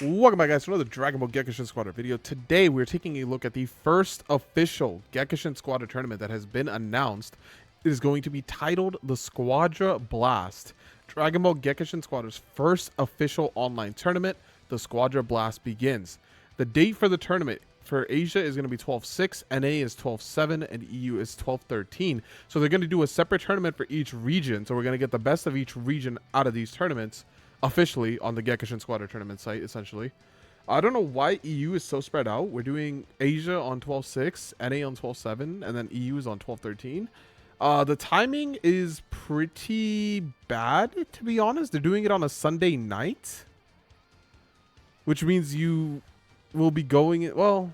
Welcome back, guys, to another Dragon Ball Gekishin Squadra video. Today, we're taking a look at the first official Gekishin Squadra tournament that has been announced. It is going to be titled the Squadra Blast. Dragon Ball Gekishin Squadra's first official online tournament, the Squadra Blast, begins. The date for the tournament for Asia is going to be 12/6, NA is 12/7, and EU is 12/13. So they're going to do a separate tournament for each region. So we're going to get the best of each region out of these tournaments officially on the Gekishin Squadra tournament site, essentially. I don't know why EU is so spread out. We're doing Asia on 12/6, NA on 12/7, and then EU is on 12/13. The timing is pretty bad, to be honest. They're doing it on a Sunday night, which means you will be going, well,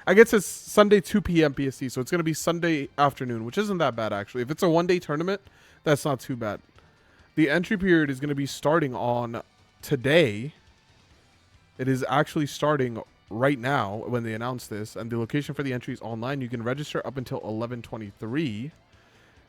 I guess it's Sunday 2 p.m. PST, so it's going to be Sunday afternoon, which isn't that bad, actually. If it's a one-day tournament, that's not too bad. The entry period is going to be starting on today. It is actually starting right now when they announce this, and the location for the entry is online. You can register up until 11/23.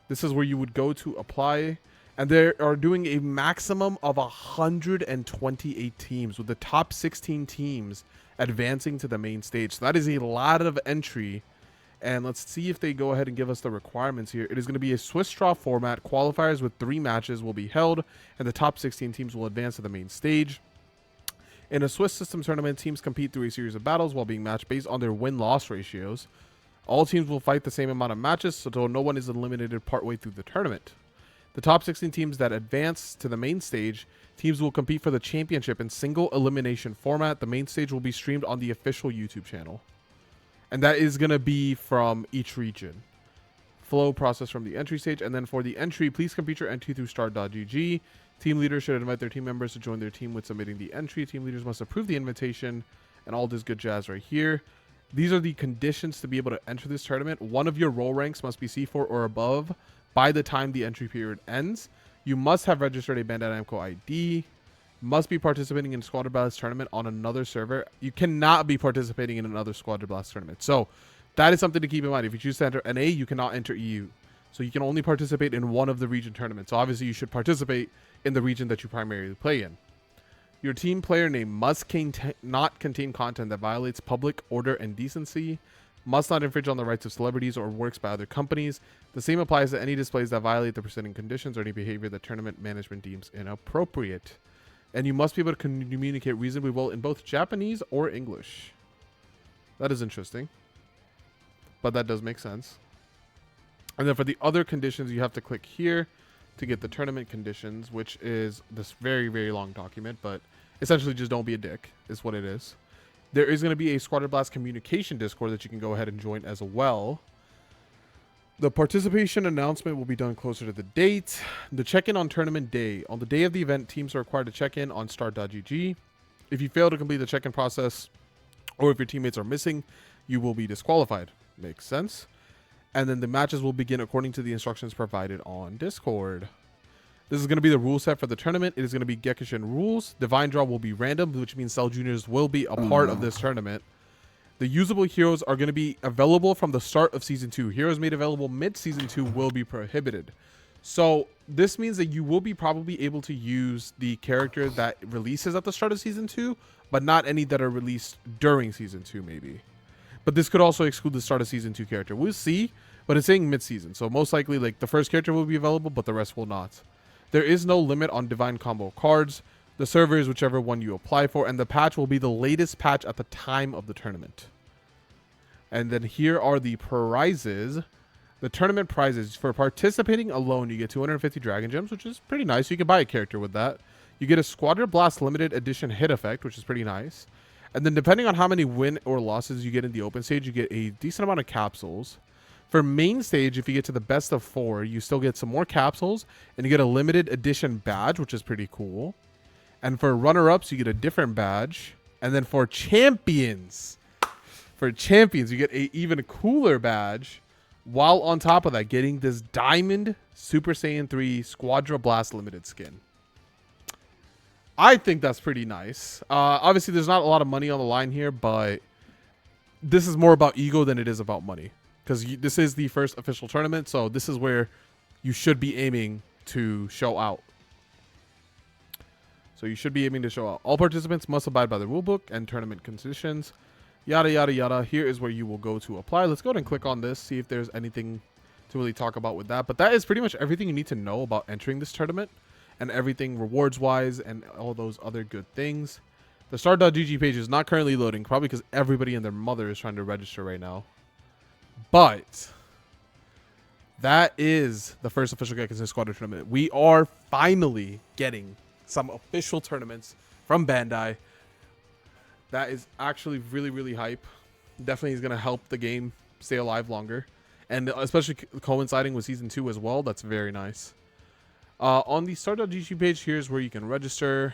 This is where you would go to apply, and they are doing a maximum of 128 teams, with the top 16 teams advancing to the main stage. So that is a lot of entry. And let's see if they go ahead and give us the requirements here. It is going to be a Swiss draw format. Qualifiers with 3 matches will be held, and the top 16 teams will advance to the main stage. In a Swiss system tournament, teams compete through a series of battles while being matched based on their win-loss ratios. All teams will fight the same amount of matches, so no one is eliminated partway through the tournament. The top 16 teams that advance to the main stage, teams will compete for the championship in single elimination format. The main stage will be streamed on the official YouTube channel. And that is going to be from each region. Flow process from the entry stage. And then for the entry, please complete your entry through start.gg. Team leaders should invite their team members to join their team with submitting the entry. Team leaders must approve the invitation and all this good jazz right here. These are the conditions to be able to enter this tournament. One of your role ranks must be C4 or above by the time the entry period ends. You must have registered a Bandai Namco ID. Must be participating in a Squadra Blast tournament on another server. You cannot be participating in another Squadra Blast tournament. So that is something to keep in mind. If you choose to enter NA, you cannot enter EU. So you can only participate in one of the region tournaments. So obviously you should participate in the region that you primarily play in. Your team player name must not contain content that violates public order and decency. Must not infringe on the rights of celebrities or works by other companies. The same applies to any displays that violate the preceding conditions or any behavior that tournament management deems inappropriate. And you must be able to communicate reasonably well in both Japanese or English. That is interesting. But that does make sense. And then for the other conditions, you have to click here to get the tournament conditions, which is this very, very long document. But essentially just don't be a dick is what it is. There is going to be a Squadra Blast communication Discord that you can go ahead and join as well. The participation announcement will be done closer to the date. The check-in on tournament day. On the day of the event, teams are required to check in on start.gg. If you fail to complete the check-in process, or if your teammates are missing, you will be disqualified. Makes sense. And then the matches will begin according to the instructions provided on Discord. This is going to be the rule set for the tournament. It is going to be Gekishin rules. Divine Draw will be random, which means Cell Juniors will be a part of this tournament. The usable heroes are going to be available from the start of Season 2. Heroes made available mid-Season 2 will be prohibited. So this means that you will be probably able to use the character that releases at the start of Season 2, but not any that are released during Season 2 maybe. But this could also exclude the start of Season 2 character. We'll see, but it's saying mid-season. So most likely like the first character will be available, but the rest will not. There is no limit on Divine Combo cards. The server is whichever one you apply for, and the patch will be the latest patch at the time of the tournament. And then here are the prizes. The tournament prizes. For participating alone, you get 250 Dragon Gems, which is pretty nice. You can buy a character with that. You get a Squadra Blast limited edition hit effect, which is pretty nice. And then depending on how many win or losses you get in the open stage, you get a decent amount of capsules. For main stage, if you get to the best of 4, you still get some more capsules, and you get a limited edition badge, which is pretty cool. And for runner-ups, you get a different badge. And then for champions, you get a even cooler badge, while on top of that, getting this Diamond Super Saiyan 3 Squadra Blast limited skin. I think that's pretty nice. Obviously, there's not a lot of money on the line here, but this is more about ego than it is about money. Because this is the first official tournament, so this is where you should be aiming to show out. So you should be aiming to show out. All participants must abide by the rulebook and tournament conditions. Yada, yada, yada. Here is where you will go to apply. Let's go ahead and click on this, see if there's anything to really talk about with that. But that is pretty much everything you need to know about entering this tournament and everything rewards-wise and all those other good things. The start.gg page is not currently loading, probably because everybody and their mother is trying to register right now. But that is the first official Gekishin Squadra tournament. We are finally getting some official tournaments from Bandai. That is actually really, really hype. Definitely is going to help the game stay alive longer. And especially coinciding with Season 2 as well. That's very nice. On the start.gg page, here's where you can register.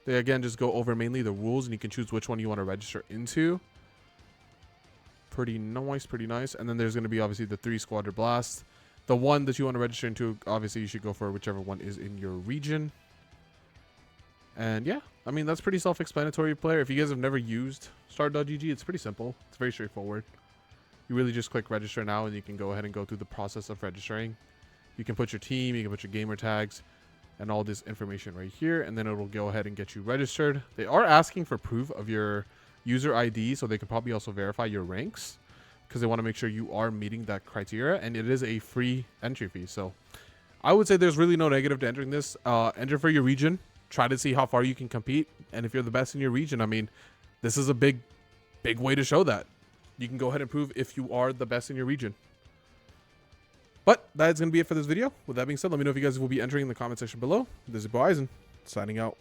They, again, just go over mainly the rules, and you can choose which one you want to register into. Pretty nice, pretty nice. And then there's going to be, obviously, the 3 Squadra Blast. The one that you want to register into, obviously, you should go for whichever one is in your region. And yeah, I mean, that's pretty self-explanatory, player. If you guys have never used start.gg, it's pretty simple. It's very straightforward. You really just click register now, and you can go ahead and go through the process of registering. You can put your team, you can put your gamer tags, and all this information right here, and then it will go ahead and get you registered. They are asking for proof of your user ID, so they can probably also verify your ranks, because they want to make sure you are meeting that criteria, and it is a free entry fee. So I would say there's really no negative to entering this. Enter for your region. Try to see how far you can compete, and if you're the best in your region, I mean, this is a big way to show that. You can go ahead and prove if you are the best in your region. But that is going to be it for this video. With that being said, let me know if you guys will be entering in the comment section below. This is Bo Eisen, signing out.